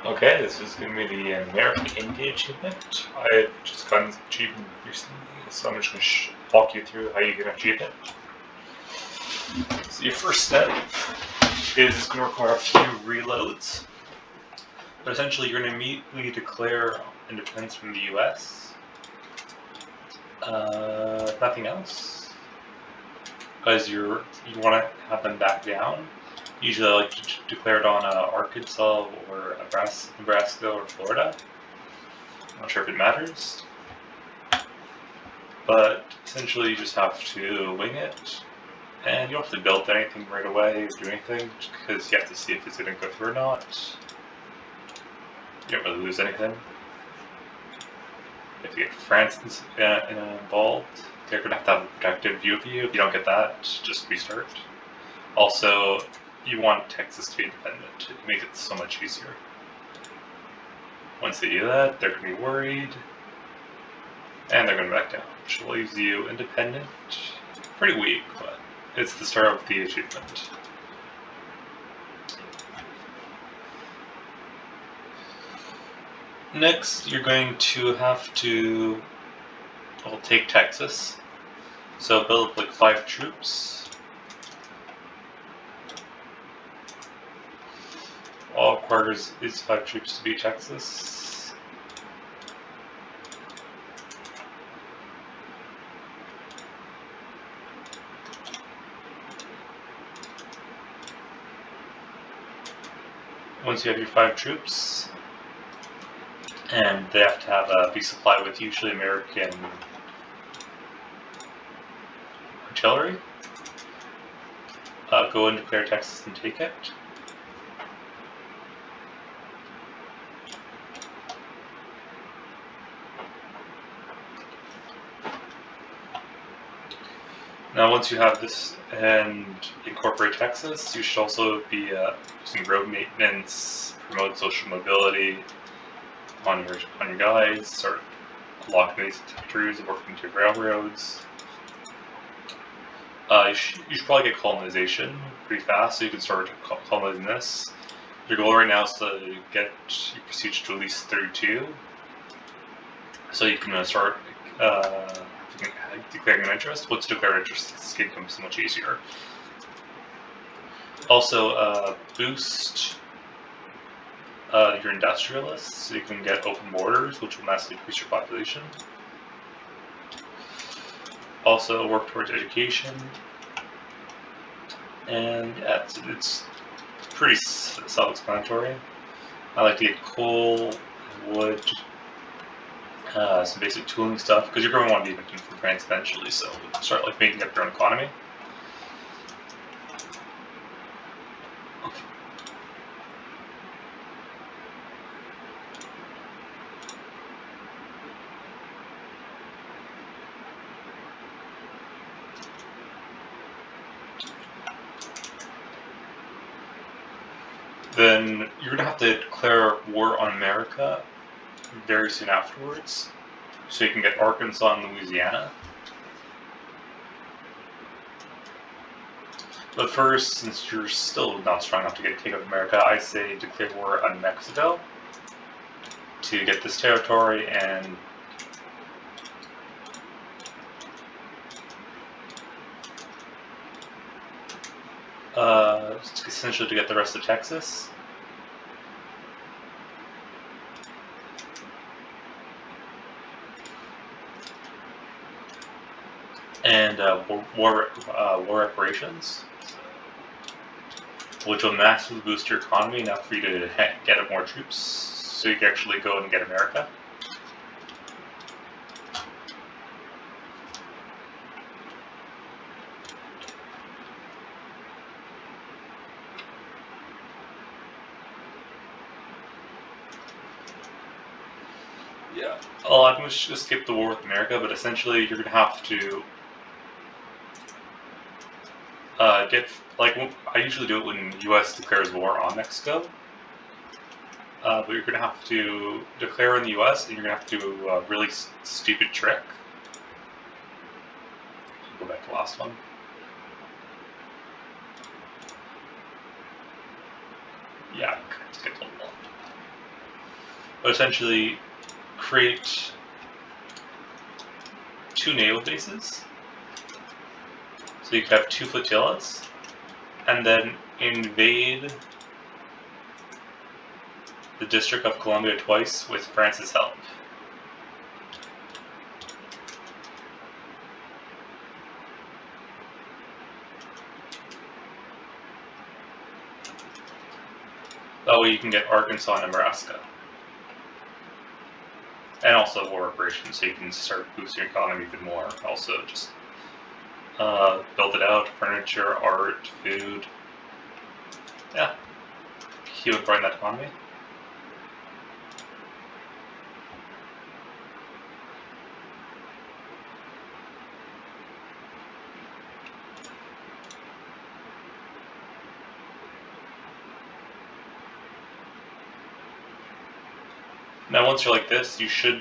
Okay, this is going to be the America-India achievement. I just got this achievement recently, so I'm just going to walk you through how you can achieve it. So your first step is going to require a few reloads. But essentially, you're going to immediately declare independence from the U.S. Nothing else, because you want to have them back down. Usually, I like to declare it on Arkansas or Nebraska or Florida. I'm not sure if it matters, but essentially, you just have to wing it, and you don't have to build anything right away or do anything, because you have to see if it's going to go through or not. You don't really lose anything. If you get France involved, they're going to have a protective view of you. If you don't get that, just restart. Also, you want Texas to be independent. It makes it so much easier. Once they do that, they're going to be worried, and they're going to back down, which leaves you independent. Pretty weak, but it's the start of the achievement. Next, you're going to have to take Texas. So build like 5 troops. All it requires is 5 troops to beat Texas. Once you have your 5 troops, and they have to have be supplied with usually American artillery, go and declare Texas and take it. Now, once you have this and incorporate Texas, you should also be using road maintenance, promote social mobility on your guys, start locking these territories, working to railroads. You should probably get colonization pretty fast, so you can start colonizing this. Your goal right now is to get your prestige to at least 32, so you can start declaring an interest. Once you declare interest, this game becomes so much easier. Also, boost your industrialists, so you can get open borders, which will massively increase your population. Also, work towards education. And yeah, it's pretty self-explanatory. I like to get coal, wood, some basic tooling stuff, because you're going to want to be making from France eventually, so start like making up your own economy. Then you're going to have to declare war on America very soon afterwards, so you can get Arkansas and Louisiana. But first, since you're still not strong enough to take over America, I say declare war on Mexico to get this territory and essentially to get the rest of Texas. And war reparations, which will massively boost your economy, enough for you to get more troops, so you can actually go and get America. Yeah, well, I'm going to skip the war with America, but essentially you're going to have to get, like, I usually do it when the U.S. declares war on Mexico, but you're going to have to declare in the U.S. and you're going to have to do a really stupid trick. Go back to the last one. Yeah, skip the whole. But essentially, create 2 naval bases. So you could have 2 flotillas, and then invade the District of Columbia twice with France's help. That way you can get Arkansas and Nebraska. And also war reparations, so you can start boosting your economy even more. Also, just build it out, furniture, art, food. Yeah. He would growing that economy. Now, once you're like this, you should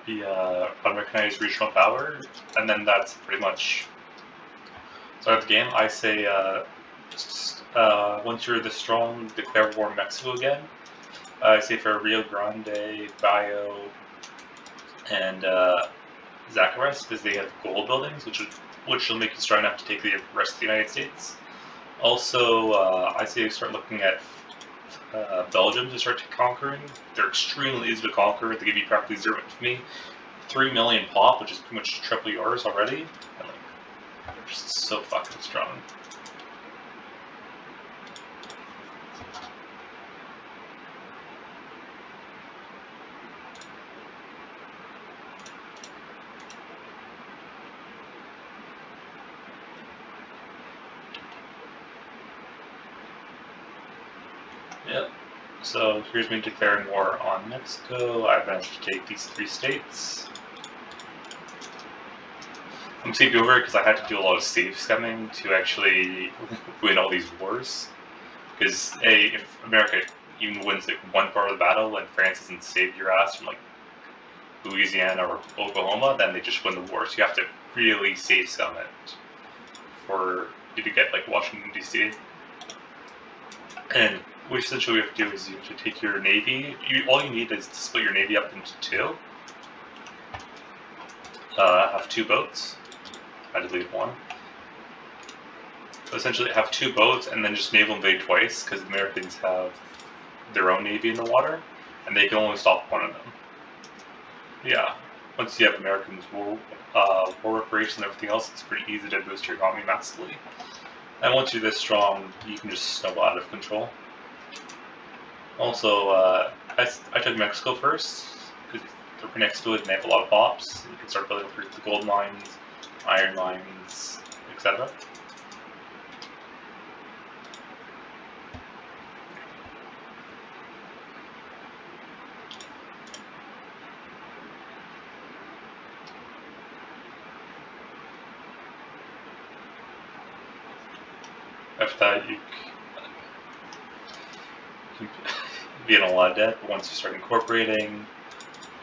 be a unrecognized regional power, and then that's pretty much start of the game. I say once you're this strong, declare war on Mexico again. I say for Rio Grande, Bio, and Zacchaeus, because they have gold buildings, which will make you strong enough to take the rest of the United States. Also, I say start looking at Belgium to start conquering. They're extremely easy to conquer. They give you practically 0 infamy. 3 million pop, which is pretty much triple yours already. And like, they're just so fucking strong. Yep. So here's me declaring war on Mexico. I've managed to take these 3 states. I'm skipping over it because I had to do a lot of save scumming to actually win all these wars. Because if America even wins like one part of the battle and France doesn't save your ass from like Louisiana or Oklahoma, then they just win the war. So you have to really save scum it for you to get like Washington DC. And what essentially we have to do is you have to take your navy. All you need is to split your navy up into 2. Have 2 boats. I deleted 1. So essentially have 2 boats and then just naval invade twice, because the Americans have their own navy in the water, and they can only stop 1 of them. Yeah, once you have Americans war reparations and everything else, it's pretty easy to boost your economy massively. And once you're this strong, you can just snowball out of control. Also, I took Mexico first, because they're pretty next to it and they have a lot of pops. You can start building up the gold mines, iron mines, etc. After that, you can be in a lot of debt, but once you start incorporating,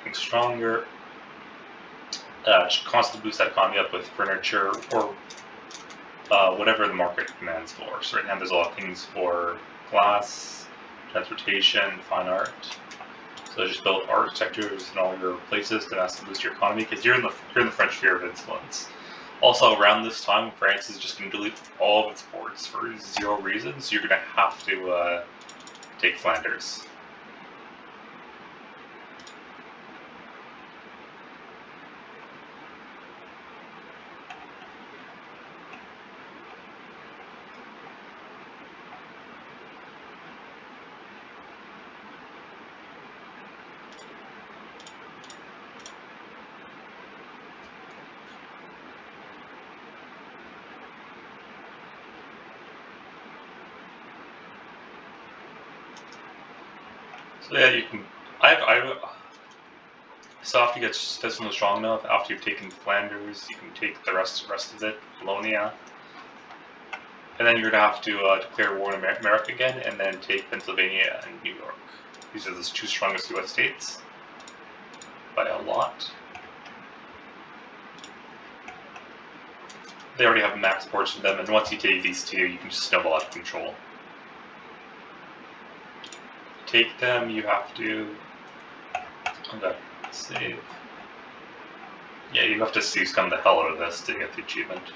getting stronger, just constantly boost that economy up with furniture or whatever the market demands for. So right now there's a lot of things for glass, transportation, fine art. So just build art sectors in all your places to massively boost your economy, because you're in the French sphere of influence. Also, around this time, France is just going to delete all of its ports for 0 reasons. So you're going to have to take Flanders. So yeah, you can. So after you get Stetson strong enough, after you've taken Flanders, you can take the rest of it, Wallonia, and then you're gonna have to declare war on America again, and then take Pennsylvania and New York. These are the 2 strongest U.S. states by a lot. They already have max ports in them, and once you take these 2, you can just snowball out of control. Take them, you have to Okay, save. Yeah, you have to scum the hell out of this to get the achievement.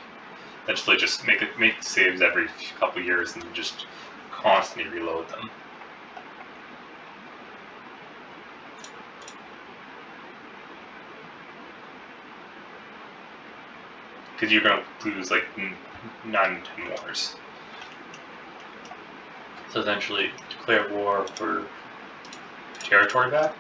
Eventually, just make saves every couple years and just constantly reload them. Because you're gonna lose like 9 to 10 wars. So eventually, declare war for territory back.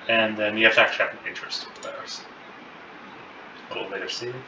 And then you have to actually have an interest in theirs. A little later save.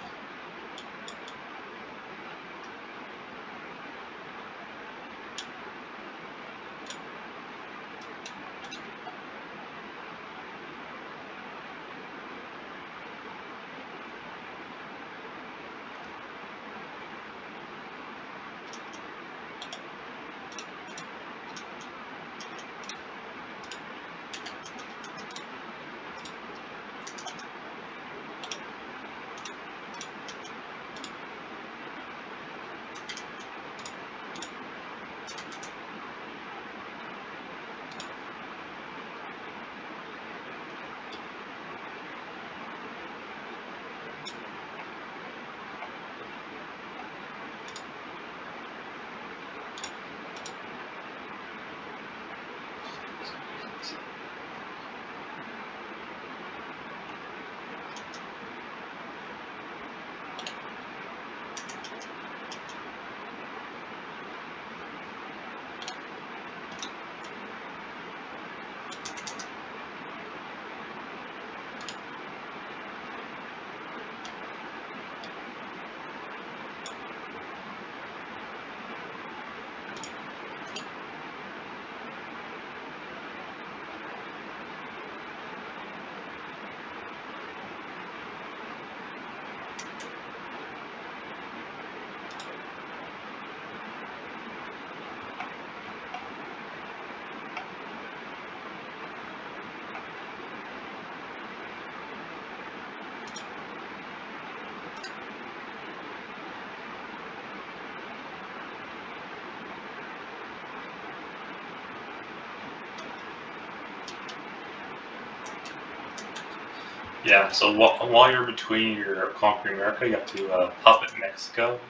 Yeah, so while you're between your conquering America, you have to puppet Mexico.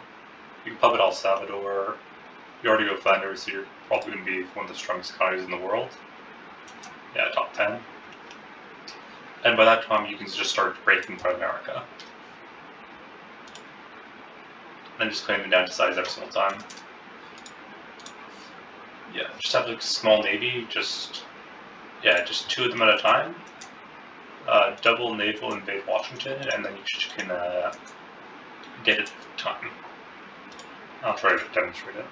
You can puppet El Salvador. You already go Flanders, so you're probably going to be one of the strongest economies in the world. Yeah, top 10. And by that time, you can just start breaking apart America. And just claim it down to size every single time. Yeah, just have a small navy, just 2 of them at a time. Double naval invade Washington, and then you can get it time. I'll try to demonstrate it.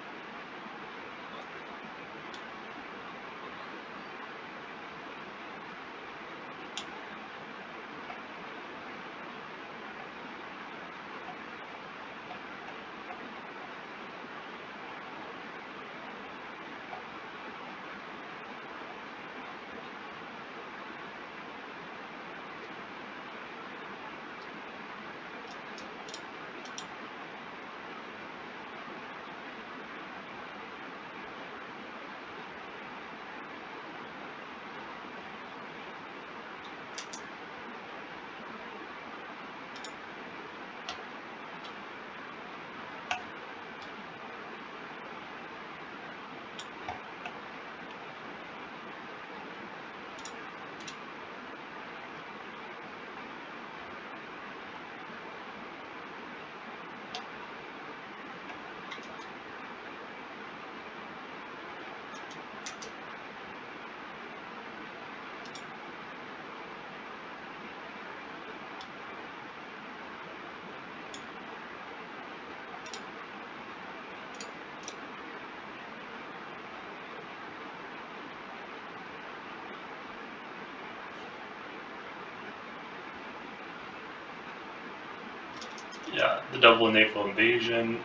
Yeah, the double naval invasion.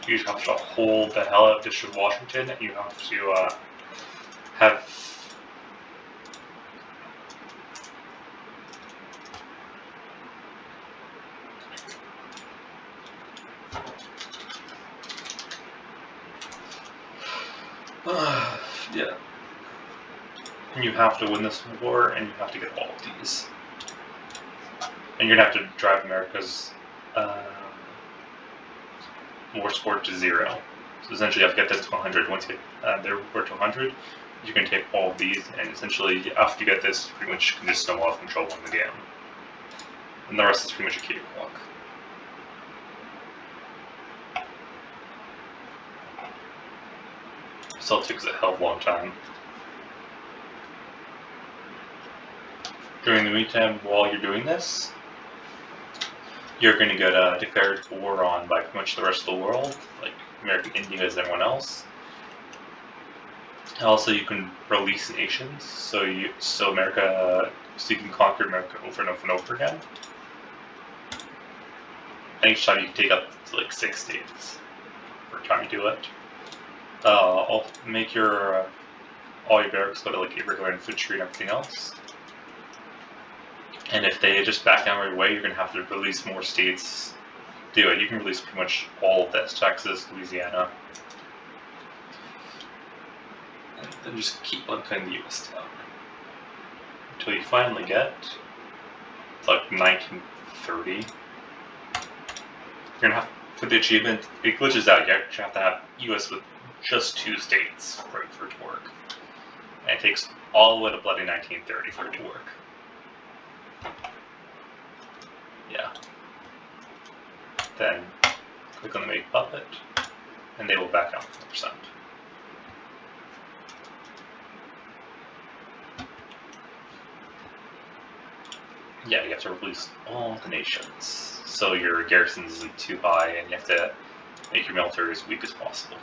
You just have to hold the hell out of District of Washington, and you have to have Yeah. And you have to win this war, and you have to get all of these. And you're going to have to drive America's war score to 0. So essentially you have to get this to 100. Once you get their war to 100, you can take all of these, and essentially after you get this, you pretty much can just snowball control in the game. And the rest is pretty much a cakewalk. Still takes a hell of a long time. During the meantime, while you're doing this, you're going to get declared war on by pretty much the rest of the world, like American India as everyone else. Also, you can release nations, so you can conquer America over and over and over again. And each time you can take up to like 6 states per time you do it. I'll make your all your barracks go to like irregular infantry and everything else. And if they just back down right away, you're gonna have to release more states. Do it. You can release pretty much all of this: Texas, Louisiana, and then just keep on cutting the U.S. down until you finally get to like 1930. You're gonna have for the achievement. It glitches out. You actually have to have U.S. with just 2 states for it to work, and it takes all the way to bloody 1930 for it to work. Yeah. Then click on the Make Puppet, and they will back down 4%. Yeah, you have to release all the nations, so your garrison isn't too high, and you have to make your military as weak as possible.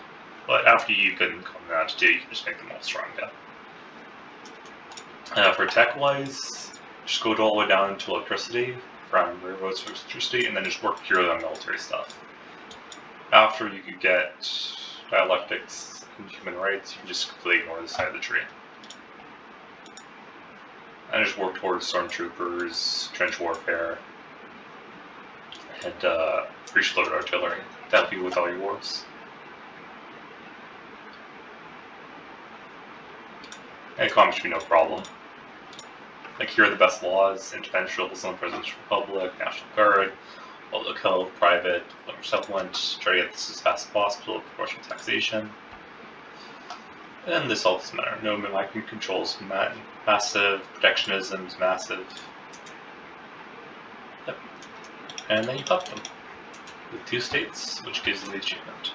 But after you can come down to 2, you can just make them all strong again. For tech-wise, just go all the way down to electricity, from railroads to electricity, and then just work purely on military stuff. After you could get dialectics and human rights, you can just completely ignore this side of the tree. And just work towards stormtroopers, trench warfare, and breech-loaded artillery to help you with all your wars. And economy should be no problem. Like, here are the best laws: interventionals on the President's Republic, National Guard, public health, private, supplement, try to get this as fast as possible, proportional taxation. And this all doesn't matter. No microcontrols, massive, protectionism is massive. Yep. And then you pop them with 2 states, which gives you the achievement.